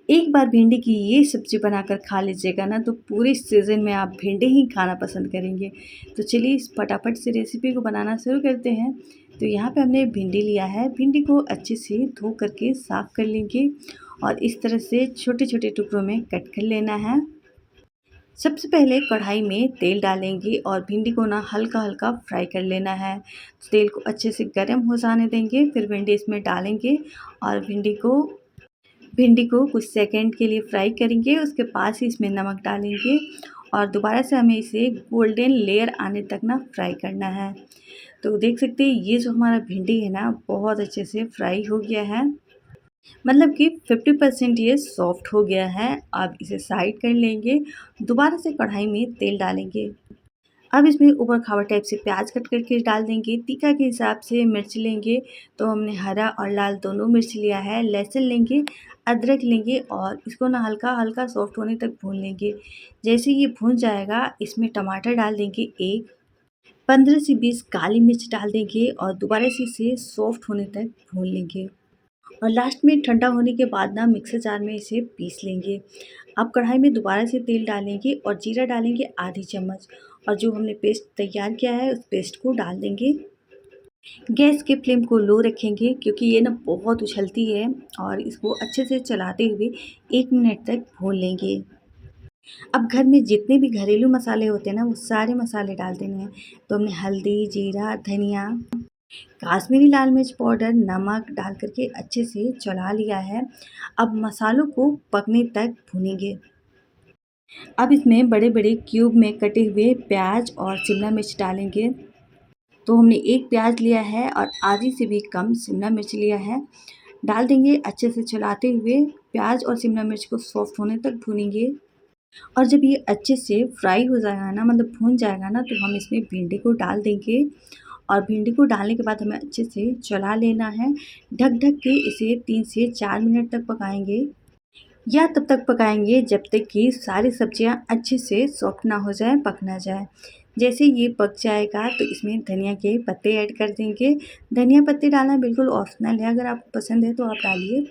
एक बार भिंडी की ये सब्ज़ी बनाकर खा लीजिएगा ना तो पूरे सीज़न में आप भिंडी ही खाना पसंद करेंगे। तो चलिए इस फटाफट से रेसिपी को बनाना शुरू करते हैं। तो यहाँ पे हमने भिंडी लिया है, भिंडी को अच्छे से धो करके साफ़ कर लेंगे और इस तरह से छोटे-छोटे टुकड़ों में कट कर लेना है। सबसे पहले कढ़ाई में तेल डालेंगे और भिंडी को ना हल्का-हल्का फ्राई कर लेना है। तेल को अच्छे से गरम हो जाने देंगे, फिर भिंडी इसमें डालेंगे और भिंडी को कुछ सेकंड के लिए फ्राई करेंगे। उसके बाद ही इसमें नमक डालेंगे और दोबारा से हमें इसे गोल्डन लेयर आने तक ना फ्राई करना है। तो देख सकते हैं ये जो हमारा भिंडी है ना बहुत अच्छे से फ्राई हो गया है, मतलब कि 50% ये सॉफ्ट हो गया है। अब इसे साइड कर लेंगे, दोबारा से कढ़ाई में तेल डालेंगे। अब इसमें ऊबड़-खाबड़ टाइप से प्याज कट करके डाल देंगे, तीखा के हिसाब से मिर्च लेंगे, तो हमने हरा और लाल दोनों मिर्च लिया है, लहसुन लेंगे, अदरक लेंगे और इसको ना हल्का-हल्का सॉफ्ट होने तक भून लेंगे। जैसे ये भून जाएगा इसमें टमाटर डाल देंगे 1, 15 से 20 काली मिर्च डाल देंगे और दोबारा से इसे सॉफ्ट होने तक भून लेंगे। और लास्ट में ठंडा होने के बाद ना मिक्सर जार में इसे पीस लेंगे। अब कढ़ाई में दोबारा से तेल डालेंगे और जीरा डालेंगे आधी चम्मच और जो हमने पेस्ट तैयार किया है उस पेस्ट को डाल देंगे। गैस के फ्लेम को लो रखेंगे क्योंकि ये ना बहुत उछलती है और इसको अच्छे से चलाते हुए 1 मिनट तक भून लेंगे। अब घर में जितने भी घरेलू मसाले होते हैं ना वो सारे मसाले डाल देने हैं। तो हमने हल्दी, जीरा, धनिया, काश्मीरी लाल मिर्च पाउडर, नमक डाल करके अच्छे से चला लिया है। अब मसालों को पकने तक भूनेंगे। अब इसमें बड़े-बड़े क्यूब में कटे हुए प्याज और शिमला मिर्च डालेंगे। तो हमने 1 प्याज लिया है और आधी से भी कम शिमला मिर्च लिया है। डाल देंगे अच्छे से चलाते हुए, प्याज और शिमला मिर्च को सॉफ्ट होने तक भूनेंगे। और जब ये अच्छे से फ्राई हो जाएगा ना, मतलब भून जाएगा ना, तो हम इसमें भिंडी को डाल देंगे और भिंडी को डालने के बाद हमें अच्छे से चला लेना है। ढक-ढक के इसे 3 से 4 मिनट तक पकाएँगे या तब तक पकाएँगे जब तक कि सारी सब्जियाँ अच्छे से सॉफ्ट ना हो जाएँ, पक ना जाए। जैसे ये पक जाएगा तो इसमें धनिया के पत्ते ऐड कर देंगे। धनिया पत्ते डालना बिल्कुल ऑप्शनल है, अगर आपको पसंद है तो आप डालिए।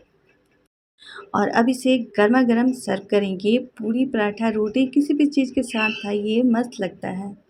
और अब इसे गरमा-गरम सर्व करेंगे। पूरी, पराठा, रोटी किसी भी चीज़ के साथ खाइए, मस्त लगता है।